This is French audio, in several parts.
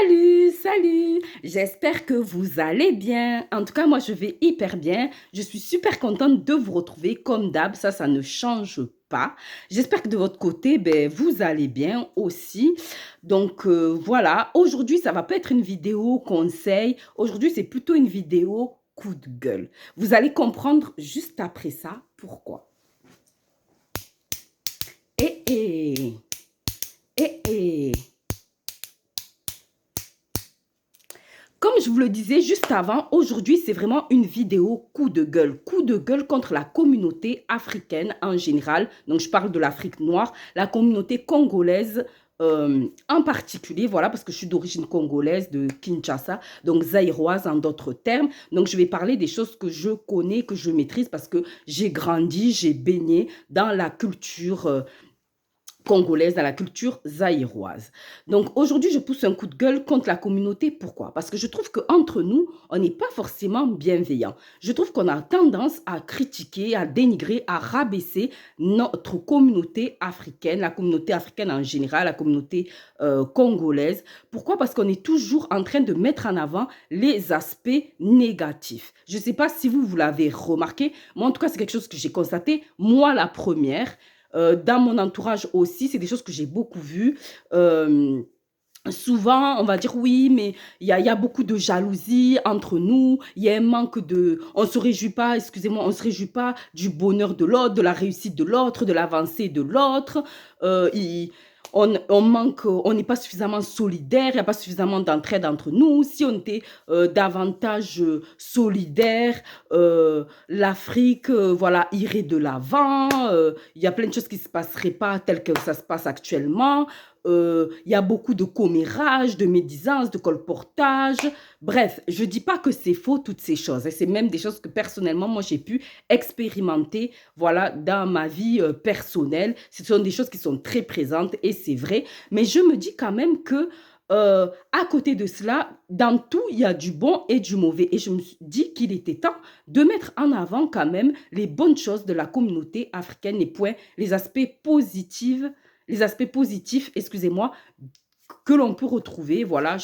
Salut, salut! J'espère que vous allez bien. En tout cas, moi, je vais hyper bien. Je suis super contente de vous retrouver comme d'hab. Ça ne change pas. J'espère que de votre côté, ben, vous allez bien aussi. Donc, voilà. Aujourd'hui, ça va pas être une vidéo conseil. Aujourd'hui, c'est plutôt une vidéo coup de gueule. Vous allez comprendre juste après ça pourquoi. Eh, eh, eh, eh. Comme je vous le disais juste avant, aujourd'hui, c'est vraiment une vidéo coup de gueule. Coup de gueule contre la communauté africaine en général. Donc, je parle de l'Afrique noire, la communauté congolaise en particulier, voilà, parce que je suis d'origine congolaise, de Kinshasa, donc zaïroise en d'autres termes. Donc, je vais parler des choses que je connais, que je maîtrise, parce que j'ai grandi, j'ai baigné dans la culture congolaise, dans la culture zaïroise. Donc aujourd'hui, je pousse un coup de gueule contre la communauté. Pourquoi? Parce que je trouve qu'entre nous, on n'est pas forcément bienveillant. Je trouve qu'on a tendance à critiquer, à dénigrer, à rabaisser notre communauté africaine, la communauté africaine en général, la communauté congolaise. Pourquoi? Parce qu'on est toujours en train de mettre en avant les aspects négatifs. Je ne sais pas si vous l'avez remarqué, moi en tout cas, c'est quelque chose que j'ai constaté, moi la première. Dans mon entourage aussi, c'est des choses que j'ai beaucoup vues. Souvent, on va dire oui, mais il y a beaucoup de jalousie entre nous. Il y a un manque de... On ne se réjouit pas, excusez-moi, on ne se réjouit pas du bonheur de l'autre, de la réussite de l'autre, de l'avancée de l'autre. On manque, on n'est pas suffisamment solidaire, il n'y a pas suffisamment d'entraide entre nous. Si on était davantage solidaire, l'Afrique, voilà, irait de l'avant. Il y a plein de choses qui ne se passeraient pas telles que ça se passe actuellement. Il y a beaucoup de commérages, de médisance, de colportage. Bref, je ne dis pas que c'est faux, toutes ces choses. C'est même des choses que personnellement, moi, j'ai pu expérimenter, voilà, dans ma vie personnelle. Ce sont des choses qui sont très présentes et c'est vrai. Mais je me dis quand même que à côté de cela, dans tout, il y a du bon et du mauvais. Et je me suis dit qu'il était temps de mettre en avant quand même les bonnes choses de la communauté africaine, les aspects positifs, excusez-moi, que l'on peut retrouver, voilà,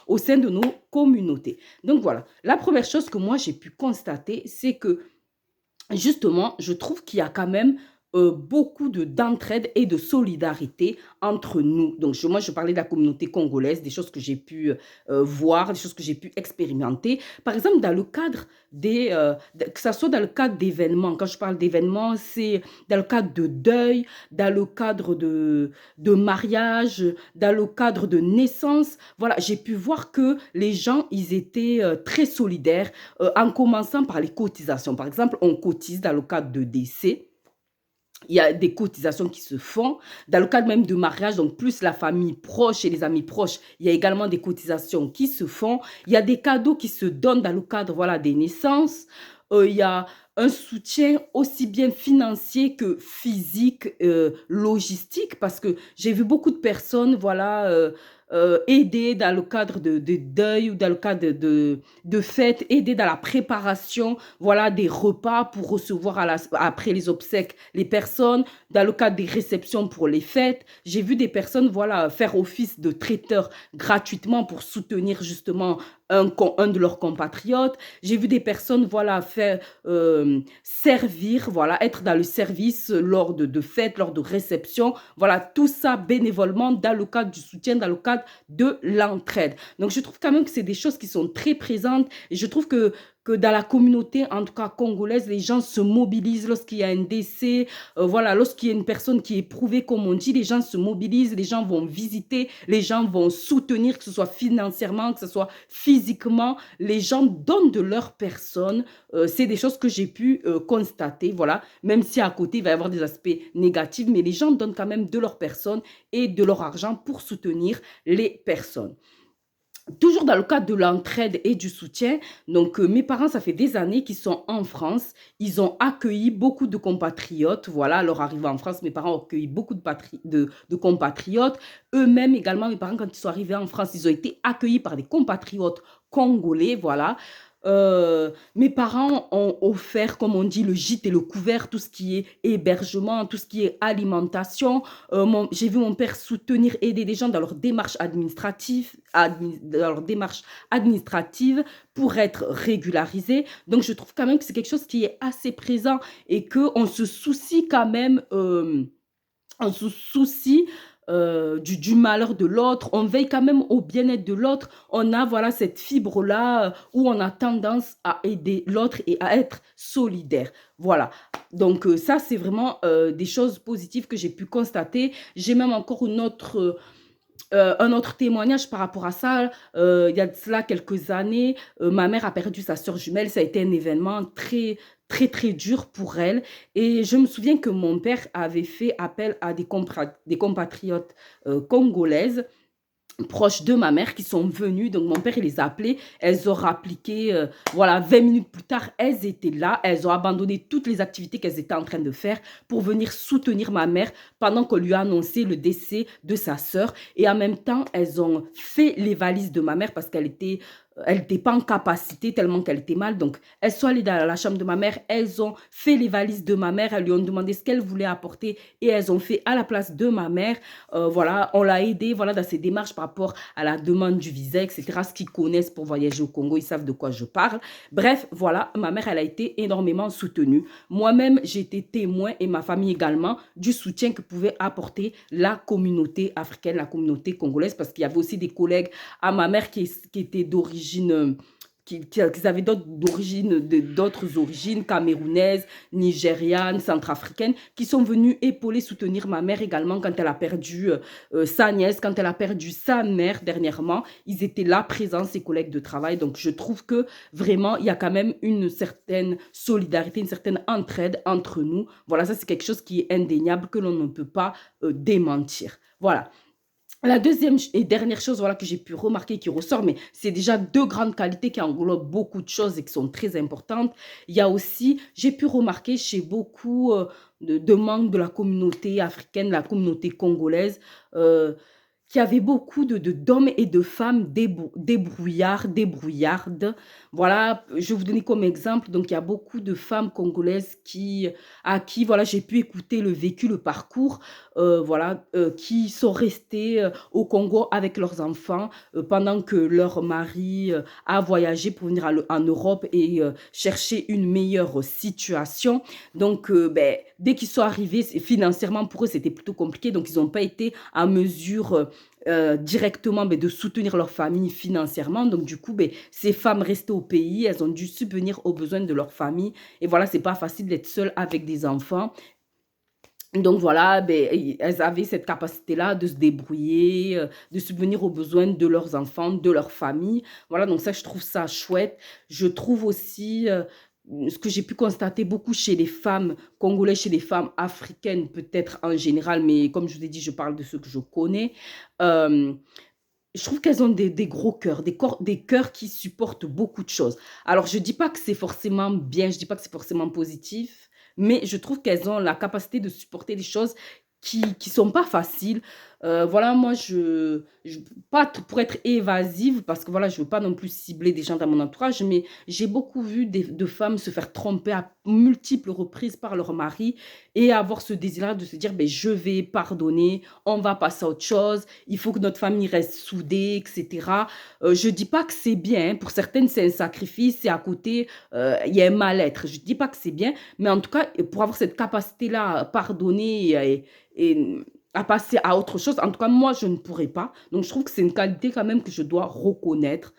au sein de nos communautés. Donc voilà, la première chose que moi j'ai pu constater, c'est que justement, je trouve qu'il y a quand même beaucoup d'entraide et de solidarité entre nous. Donc, moi, je parlais de la communauté congolaise, des choses que j'ai pu voir, des choses que j'ai pu expérimenter. Par exemple, dans le cadre que ce soit dans le cadre d'événements. Quand je parle d'événements, c'est dans le cadre de deuil, dans le cadre de mariage, dans le cadre de naissance. Voilà, j'ai pu voir que les gens, ils étaient très solidaires, en commençant par les cotisations. Par exemple, on cotise dans le cadre de décès. Il y a des cotisations qui se font. Dans le cadre même de mariage, donc plus la famille proche et les amis proches, il y a également des cotisations qui se font. Il y a des cadeaux qui se donnent dans le cadre, voilà, des naissances. Il y a un soutien aussi bien financier que physique, logistique, parce que j'ai vu beaucoup de personnes, voilà, aider dans le cadre de deuil ou dans le cadre de fêtes, aider dans la préparation, voilà, des repas pour recevoir après les obsèques les personnes, dans le cadre des réceptions pour les fêtes. J'ai vu des personnes, voilà, faire office de traiteur gratuitement pour soutenir justement un de leurs compatriotes. J'ai vu des personnes, voilà, servir, voilà, être dans le service lors de fêtes, lors de réceptions. Voilà, tout ça bénévolement dans le cadre du soutien, dans le cadre de l'entraide. Donc, je trouve quand même que c'est des choses qui sont très présentes et je trouve que dans la communauté, en tout cas congolaise, les gens se mobilisent lorsqu'il y a un décès, voilà, lorsqu'il y a une personne qui est éprouvée, comme on dit, les gens se mobilisent, les gens vont visiter, les gens vont soutenir, que ce soit financièrement, que ce soit physiquement, les gens donnent de leur personne. C'est des choses que j'ai pu constater, voilà, même si à côté, il va y avoir des aspects négatifs, mais les gens donnent quand même de leur personne et de leur argent pour soutenir les personnes. Toujours dans le cadre de l'entraide et du soutien, donc mes parents, ça fait des années qu'ils sont en France. Ils ont accueilli beaucoup de compatriotes. Voilà, à leur arrivée en France, mes parents ont accueilli beaucoup de compatriotes. Eux-mêmes également, mes parents, quand ils sont arrivés en France, ils ont été accueillis par des compatriotes congolais. Voilà. Mes parents ont offert, comme on dit, le gîte et le couvert, tout ce qui est hébergement, tout ce qui est alimentation. J'ai vu mon père soutenir, aider des gens dans leur démarche administrative, dans leur démarche administrative pour être régularisés. Donc, je trouve quand même que c'est quelque chose qui est assez présent et qu'on se soucie quand même, on se soucie du malheur de l'autre, on veille quand même au bien-être de l'autre. On a voilà cette fibre-là où on a tendance à aider l'autre et à être solidaire. Voilà. Donc ça, c'est vraiment des choses positives que j'ai pu constater. J'ai même encore un autre témoignage par rapport à ça. Il y a de cela quelques années, ma mère a perdu sa sœur jumelle. Ça a été un événement très, très, très dur pour elle. Et je me souviens que mon père avait fait appel à des compatriotes congolaises proches de ma mère qui sont venues. Donc, mon père, il les a appelées. Elles ont appliqué, voilà, 20 minutes plus tard, elles étaient là. Elles ont abandonné toutes les activités qu'elles étaient en train de faire pour venir soutenir ma mère pendant qu'on lui a annoncé le décès de sa sœur. Et en même temps, elles ont fait les valises de ma mère parce elle n'était pas en capacité tellement qu'elle était mal. Donc, elles sont allées dans la chambre de ma mère. Elles ont fait les valises de ma mère. Elles lui ont demandé ce qu'elle voulait apporter et elles ont fait à la place de ma mère. Voilà, on l'a aidé voilà, dans ses démarches par rapport à la demande du visa, etc. Ce qu'ils connaissent pour voyager au Congo, ils savent de quoi je parle. Bref, voilà, ma mère, elle a été énormément soutenue. Moi-même, j'ai été témoin et ma famille également du soutien que pouvait apporter la communauté africaine, la communauté congolaise, parce qu'il y avait aussi des collègues à ma mère qui étaient d'origine qui avaient d'autres origines, camerounaises, nigérianes, centrafricaines, qui sont venus épauler, soutenir ma mère également quand elle a perdu sa nièce, quand elle a perdu sa mère dernièrement. Ils étaient là présents, ses collègues de travail. Donc, je trouve que vraiment, il y a quand même une certaine solidarité, une certaine entraide entre nous. Voilà, ça, c'est quelque chose qui est indéniable, que l'on ne peut pas démentir. Voilà. La deuxième et dernière chose voilà, que j'ai pu remarquer qui ressort, mais c'est déjà deux grandes qualités qui englobent beaucoup de choses et qui sont très importantes. Il y a aussi, j'ai pu remarquer chez beaucoup de membres de la communauté africaine, la communauté congolaise, euh, qu'il y avait beaucoup d'hommes et de femmes débrouillards, débrouillardes. Voilà, je vais vous donner comme exemple, donc il y a beaucoup de femmes congolaises à qui voilà, j'ai pu écouter le vécu, le parcours, voilà, qui sont restées au Congo avec leurs enfants pendant que leur mari a voyagé pour venir en Europe et chercher une meilleure situation. Donc, ben, dès qu'ils sont arrivés, financièrement pour eux, c'était plutôt compliqué. Donc, ils n'ont pas été à mesure directement ben, de soutenir leur famille financièrement. Donc, du coup, ben, ces femmes restées au pays, elles ont dû subvenir aux besoins de leur famille. Et voilà, c'est pas facile d'être seule avec des enfants. Donc voilà, ben, elles avaient cette capacité-là de se débrouiller, de subvenir aux besoins de leurs enfants, de leur famille. Voilà, donc ça, je trouve ça chouette. Je trouve aussi ce que j'ai pu constater beaucoup chez les femmes congolaises, chez les femmes africaines, peut-être en général, mais comme je vous ai dit, je parle de ceux que je connais. Euh, je trouve qu'elles ont des gros cœurs, des cœurs qui supportent beaucoup de choses. Alors, je ne dis pas que c'est forcément bien, je ne dis pas que c'est forcément positif, mais je trouve qu'elles ont la capacité de supporter des choses qui sont pas faciles. Voilà, moi, pas pour être évasive, parce que voilà, je veux pas non plus cibler des gens dans mon entourage, mais j'ai beaucoup vu de femmes se faire tromper à multiples reprises par leur mari et avoir ce désir de se dire, ben, je vais pardonner, on va passer à autre chose, il faut que notre famille reste soudée, etc. Je dis pas que c'est bien, hein. Pour certaines, c'est un sacrifice et à côté, il y a un mal-être. Je dis pas que c'est bien, mais en tout cas, pour avoir cette capacité-là à pardonner et à passer à autre chose. En tout cas, moi, je ne pourrais pas. Donc, je trouve que c'est une qualité quand même que je dois reconnaître.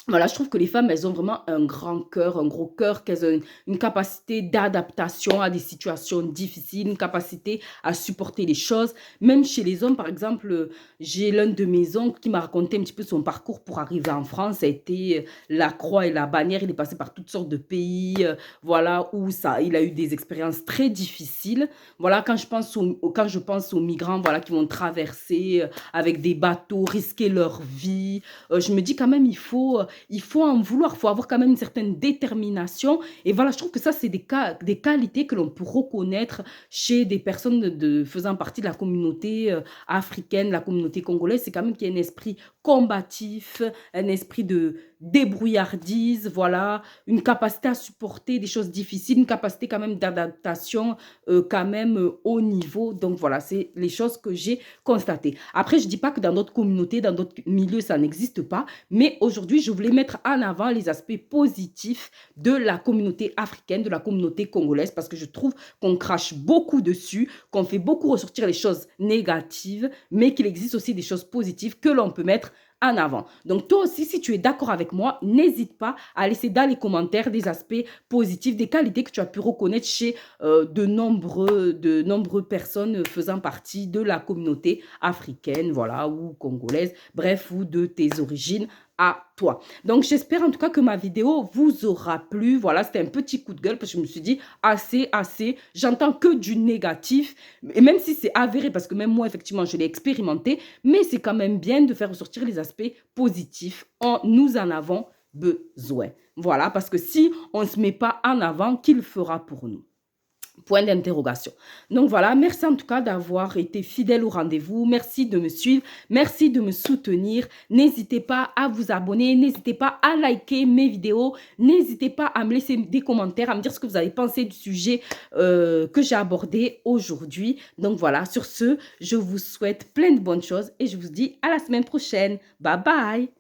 Voilà, je trouve que les femmes, elles ont vraiment un grand cœur, un gros cœur, qu'elles ont une capacité d'adaptation à des situations difficiles, une capacité à supporter les choses. Même chez les hommes, par exemple, j'ai l'un de mes oncles qui m'a raconté un petit peu son parcours pour arriver en France. Ça a été la croix et la bannière. Il est passé par toutes sortes de pays, voilà, où il a eu des expériences très difficiles. Voilà, quand je pense aux migrants, voilà, qui vont traverser avec des bateaux, risquer leur vie, je me dis quand même, il faut en vouloir, il faut avoir quand même une certaine détermination. Et voilà, je trouve que ça, c'est des qualités que l'on peut reconnaître chez des personnes faisant partie de la communauté africaine, la communauté congolaise. C'est quand même qu'il y a un esprit combatif, un esprit de débrouillardise, voilà, une capacité à supporter des choses difficiles, une capacité quand même d'adaptation quand même haut niveau. Donc voilà, c'est les choses que j'ai constatées. Après, je ne dis pas que dans d'autres communautés, dans d'autres milieux, ça n'existe pas, mais aujourd'hui, je voulais mettre en avant les aspects positifs de la communauté africaine, de la communauté congolaise, parce que je trouve qu'on crache beaucoup dessus, qu'on fait beaucoup ressortir les choses négatives, mais qu'il existe aussi des choses positives que l'on peut mettre en avant. Donc toi aussi, si tu es d'accord avec moi, n'hésite pas à laisser dans les commentaires des aspects positifs, des qualités que tu as pu reconnaître chez de nombreuses personnes faisant partie de la communauté africaine, voilà, ou congolaise, bref, ou de tes origines à toi. Donc, j'espère en tout cas que ma vidéo vous aura plu. Voilà, c'était un petit coup de gueule parce que je me suis dit, assez, j'entends que du négatif. Et même si c'est avéré, parce que même moi, effectivement, je l'ai expérimenté, mais c'est quand même bien de faire ressortir les aspects positifs. Nous en avons besoin. Voilà, parce que si on ne se met pas en avant, qui le fera pour nous? Point d'interrogation. Donc voilà, merci en tout cas d'avoir été fidèle au rendez-vous. Merci de me suivre. Merci de me soutenir. N'hésitez pas à vous abonner. N'hésitez pas à liker mes vidéos. N'hésitez pas à me laisser des commentaires, à me dire ce que vous avez pensé du sujet que j'ai abordé aujourd'hui. Donc voilà, sur ce, je vous souhaite plein de bonnes choses et je vous dis à la semaine prochaine. Bye bye.